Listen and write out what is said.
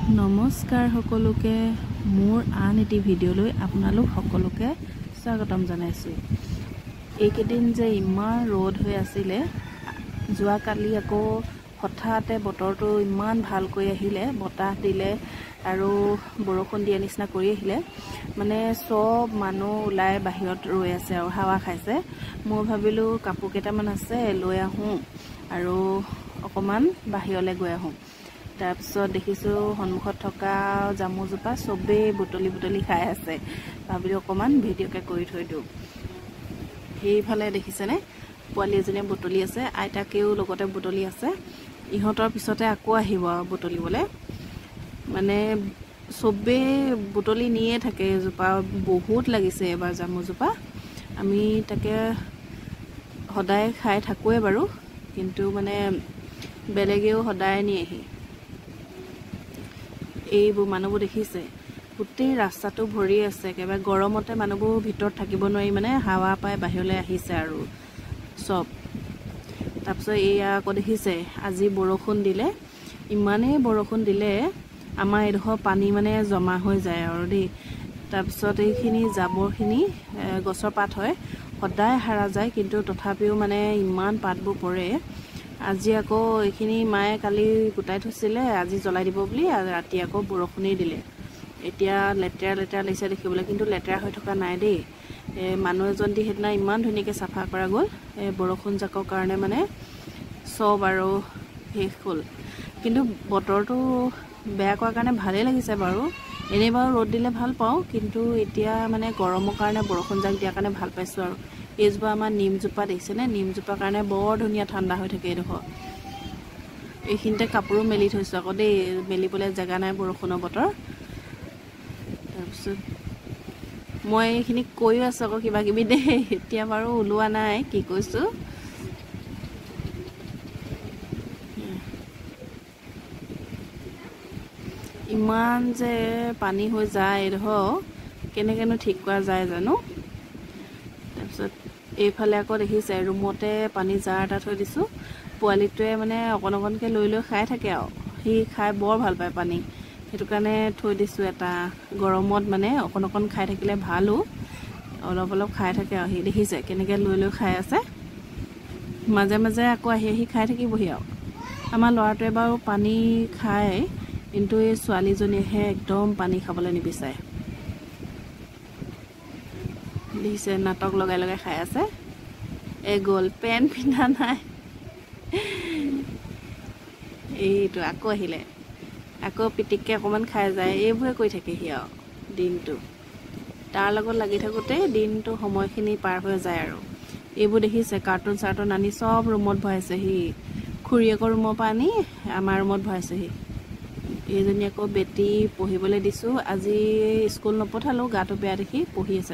নমস্কাৰ সকলোকে মোৰ আন এটি ভিডিঅ'লৈ আপোনালোক সকলোকে স্বাগতম জনাইছোঁ। এইকেইদিন যে ইমান ৰ'দ হৈ আছিলে, যোৱাকালি আকৌ হঠাতে বতৰটো ইমান ভালকৈ আহিলে, বতাহ দিলে আৰু বৰষুণ দিয়া নিচিনা কৰি আহিলে। মানে সব মানুহ ওলাই বাহিৰত ৰৈ আছে আৰু হাৱা খাইছে। মই ভাবিলোঁ কাপোৰ কেইটামান আছে লৈ আহোঁ আৰু অকণমান বাহিৰলৈ গৈ আহোঁ। তাৰপিছত দেখিছোঁ সন্মুখত থকা জামুজোপা চবেই বুটলি খাই আছে। ভাবিলোঁ অকণমান ভিডিঅ'কে কৰি থৈ দিওঁ। সেইফালে দেখিছেনে, পোৱালি এজনীয়ে বুটলি আছে, আইতাকেও লগতে বুটলি আছে। ইহঁতৰ পিছতে আকৌ আহিব বুটলিবলৈ। মানে চবেই বুটলি নিয়ে থাকে। এজোপা বহুত লাগিছে এবাৰ জামুজোপা। আমি তাকে সদায় খাই থাকোঁৱে বাৰু, কিন্তু মানে বেলেগেও সদায় নিয়েহি। এইবোৰ মানুহবোৰ দেখিছে, গোটেই ৰাস্তাটো ভৰি আছে। একেবাৰে গৰমতে মানুহবোৰ ভিতৰত থাকিব নোৱাৰি, মানে হাৱা পাই বাহিৰলৈ আহিছে আৰু চব। তাৰপিছত এয়া আকৌ দেখিছে, আজি বৰষুণ দিলে, ইমানেই বৰষুণ দিলে আমাৰ এইডোখৰ পানী মানে জমা হৈ যায় আৰু দেই। তাৰপিছত এইখিনি জাবৰখিনি গছৰ পাত হয়, সদায় সাৰা যায়, কিন্তু তথাপিও মানে ইমান পাতবোৰ পৰে। আজি আকৌ এইখিনি মায়ে কালি গোটাই থৈছিলে, আজি জ্বলাই দিব বুলি, ৰাতি আকৌ বৰষুণেই দিলে। এতিয়া লেতেৰা লাগিছে দেখিবলৈ, কিন্তু লেতেৰা হৈ থকা নাই দেই। মানুহ এজন দি সেইদিনা ইমান ধুনীয়াকৈ চাফা কৰা গ'ল। বৰষুণ জাকৰ কাৰণে মানে চব আৰু শেষ হ'ল। কিন্তু বতৰটো বেয়া কৰাৰ কাৰণে ভালেই লাগিছে বাৰু। এনেই বাৰু ৰ'দ দিলে ভাল পাওঁ, কিন্তু এতিয়া মানে গৰমৰ কাৰণে বৰষুণ জাক দিয়াৰ কাৰণে ভাল পাইছোঁ আৰু। এইজোপা আমাৰ নিমজোপা দেখিছেনে, নিমজোপাৰ কাৰণে বৰ ধুনীয়া ঠাণ্ডা হৈ থাকে এইডোখৰ। এইখিনিতে কাপোৰো মেলি থৈছোঁ আকৌ দেই, মেলিবলৈ জেগা নাই, বৰষুণৰ বতৰ। তাৰপিছত মই এইখিনি কৈও আছোঁ আকৌ কিবা কিবি দেই, এতিয়া বাৰু ওলোৱা নাই কি কৈছোঁ। ইমান যে পানী হৈ যায় এইডোখৰ, কেনেকৈনো ঠিক কৰা যায় জানো। তাৰপিছত এইফালে আকৌ দেখিছে, ৰুমতে পানী জাৰ এটা থৈ দিছোঁ। পোৱালিটোৱে মানে অকণকৈ লৈ খাই থাকে আৰু সি খাই বৰ ভাল পায় পানী। সেইটো কাৰণে থৈ দিছোঁ এটা। গৰমত মানে অকণ খাই থাকিলে ভালো, অলপ খাই থাকে আৰু সি দেখিছে কেনেকৈ লৈ খাই আছে। মাজে মাজে আকৌ আহি খাই থাকিবহি আৰু। আমাৰ ল'ৰাটোৱে বাৰু পানী খায়, কিন্তু এই ছোৱালীজনীয়েহে একদম পানী খাবলৈ নিবিচাৰে। দেখিছে, নাটক লগাই খাই আছে। গ'ল, পেণ্ট পিন্ধা নাই। এইটো আকৌ আহিলে, আকৌ পিটিককৈ অকণমান খাই যায়। এইবোৰে কৰি থাকেহি আৰু দিনটো। তাৰ লগত লাগি থাকোঁতেই দিনটো সময়খিনি পাৰ হৈ যায় আৰু। এইবোৰ দেখিছে, কাৰ্টুন চাৰ্টুন আনি চব ৰুমত ভৰাইছেহি। খুৰীয়েকৰ ৰুমৰ পৰা আনি আমাৰ ৰুমত ভৰাইছেহি। এইজনী আকৌ বেটী পঢ়িবলৈ দিছোঁ। আজি স্কুল নপঠালোঁ, গাটো বেয়া দেখি পঢ়ি আছে।